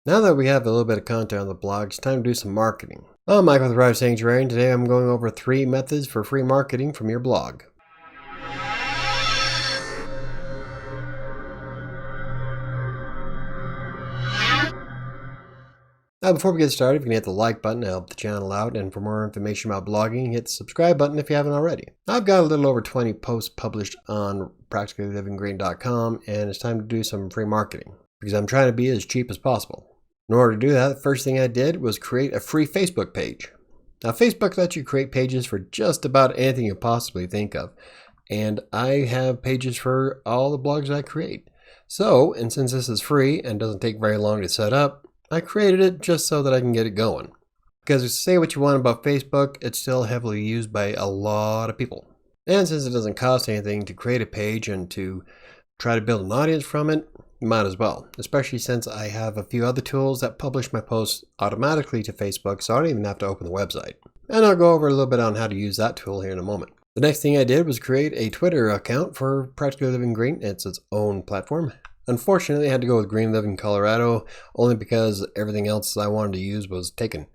Now that we have a little bit of content on the blog, it's time to do some marketing. I'm Mike with WriterSanctuary, and today I'm going over 3 methods for free marketing from your blog. Now before we get started, you can hit the like button to help the channel out, and for more information about blogging, hit the subscribe button if you haven't already. I've got a little over 20 posts published on practicallylivinggreen.com, and it's time to do some free marketing because I'm trying to be as cheap as possible. In order to do that, the first thing I did was create a free Facebook page. Now, Facebook lets you create pages for just about anything you possibly think of, and I have pages for all the blogs I create. So, and since this is free and doesn't take very long to set up, I created it just so that I can get it going. Because say what you want about Facebook, it's still heavily used by a lot of people. And since it doesn't cost anything to create a page and to try to build an audience from it, you might as well, especially since I have a few other tools that publish my posts automatically to Facebook, so I don't even have to open the website. And I'll go over a little bit on how to use that tool here in a moment. The next thing I did was create a Twitter account for Practically Living Green. It's its own platform. Unfortunately, I had to go with Green Living Colorado only because everything else I wanted to use was taken.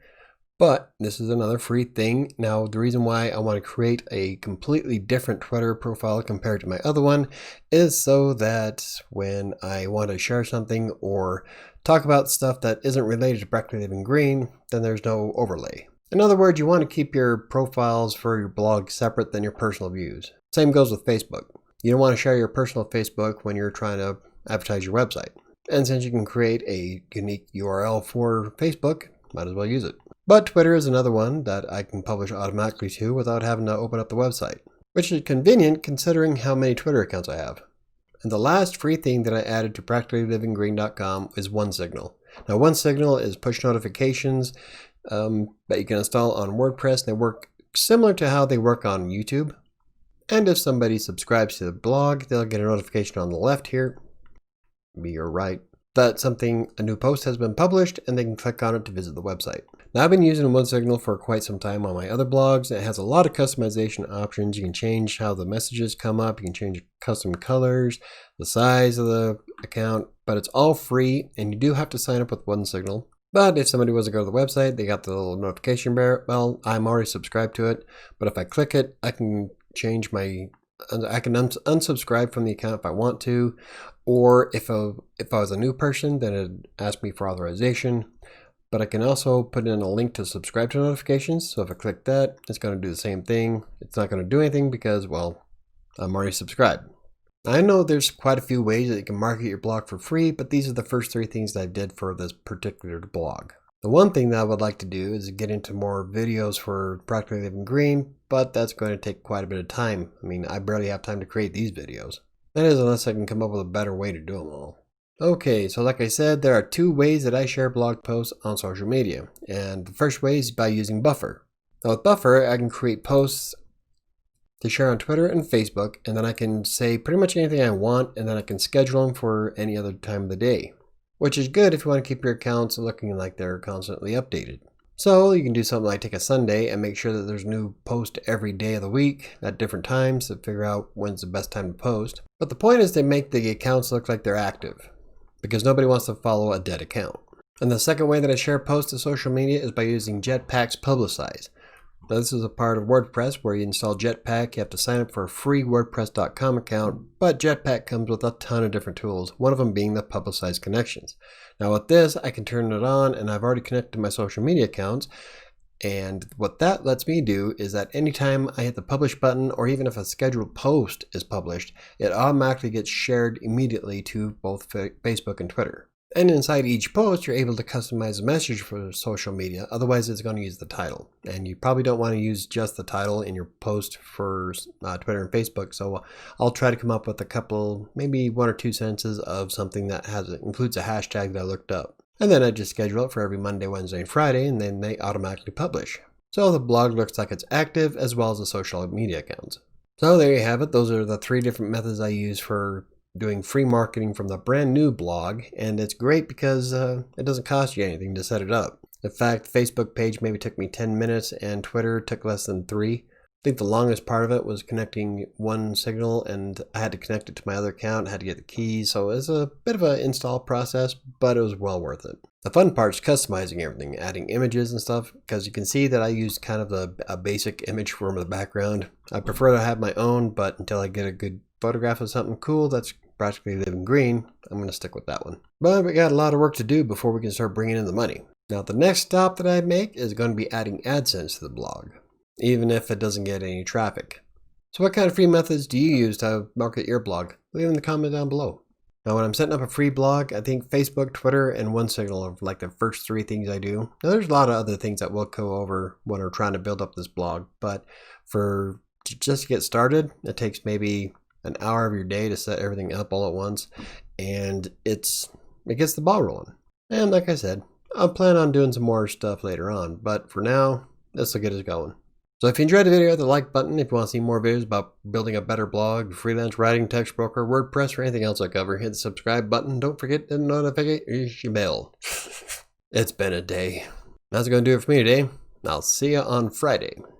But this is another free thing. Now, the reason why I want to create a completely different Twitter profile compared to my other one is so that when I want to share something or talk about stuff that isn't related to Practically Living Green, then there's no overlay. In other words, you want to keep your profiles for your blog separate than your personal views. Same goes with Facebook. You don't want to share your personal Facebook when you're trying to advertise your website. And since you can create a unique URL for Facebook, might as well use it. But Twitter is another one that I can publish automatically to without having to open up the website, which is convenient considering how many Twitter accounts I have. And the last free thing that I added to practicallylivinggreen.com is OneSignal. Now, OneSignal is push notifications that you can install on WordPress. They work similar to how they work on YouTube. And if somebody subscribes to the blog, they'll get a notification on the left here, be your right, that a new post has been published, and they can click on it to visit the website. Now, I've been using OneSignal for quite some time on my other blogs. It has a lot of customization options. You can change how the messages come up. You can change custom colors, the size of the account, but it's all free, and you do have to sign up with OneSignal. But if somebody was to go to the website, they got the little notification bar. Well, I'm already subscribed to it, but if I click it, I can change I can unsubscribe from the account if I want to, or if I was a new person, then it'd ask me for authorization. But I can also put in a link to subscribe to notifications. So if I click that, it's going to do the same thing. It's not going to do anything because, well, I'm already subscribed. I know there's quite a few ways that you can market your blog for free, but these are the first 3 things that I did for this particular blog. The one thing that I would like to do is get into more videos for Practically Living Green, but that's going to take quite a bit of time. I mean, I barely have time to create these videos. That is, unless I can come up with a better way to do them all. Okay, so like I said, there are 2 ways that I share blog posts on social media. And the first way is by using Buffer. Now with Buffer, I can create posts to share on Twitter and Facebook, and then I can say pretty much anything I want, and then I can schedule them for any other time of the day, which is good if you want to keep your accounts looking like they're constantly updated. So you can do something like take a Sunday and make sure that there's a new post every day of the week at different times to figure out when's the best time to post. But the point is to make the accounts look like they're active, because nobody wants to follow a dead account. And the second way that I share posts to social media is by using Jetpack's Publicize. Now, this is a part of WordPress where you install Jetpack. You have to sign up for a free WordPress.com account, but Jetpack comes with a ton of different tools, one of them being the Publicize connections. Now with this, I can turn it on, and I've already connected my social media accounts, and what that lets me do is that anytime I hit the publish button, or even if a scheduled post is published, it automatically gets shared immediately to both Facebook and Twitter. And inside each post, you're able to customize the message for social media. Otherwise, it's going to use the title. And you probably don't want to use just the title in your post for Twitter and Facebook. So I'll try to come up with a couple, maybe 1 or 2 sentences of something that includes a hashtag that I looked up. And then I just schedule it for every Monday, Wednesday, and Friday, and then they automatically publish. So the blog looks like it's active as well as the social media accounts. So there you have it. Those are the 3 different methods I use for doing free marketing from the brand new blog, and it's great because it doesn't cost you anything to set it up. In fact, Facebook page maybe took me 10 minutes and Twitter took less than 3. think the longest part of it was connecting OneSignal, and I had to connect it to my other account. I had to get the keys, so it was a bit of an install process, but it was well worth it. The fun part is customizing everything, adding images and stuff, because you can see that I used kind of a basic image for the background. I prefer to have my own, but until I get a good photograph of something cool that's practically living green, I'm going to stick with that one. But we got a lot of work to do before we can start bringing in the money. Now, the next stop that I make is going to be adding AdSense to the blog, even if it doesn't get any traffic. So what kind of free methods do you use to market your blog? Leave in the comment down below. Now, when I'm setting up a free blog, I think Facebook, Twitter, and OneSignal are like the first three things I do. Now, there's a lot of other things that we'll go over when we're trying to build up this blog, but just to get started, it takes maybe an hour of your day to set everything up all at once, and it gets the ball rolling. And like I said, I'll plan on doing some more stuff later on, but for now, this will get us going. So if you enjoyed the video, hit the like button. If you want to see more videos about building a better blog, freelance writing, text broker, WordPress, or anything else I cover, hit the subscribe button. Don't forget to notify your bell. It's been a day. That's going to do it for me today. I'll see you on Friday.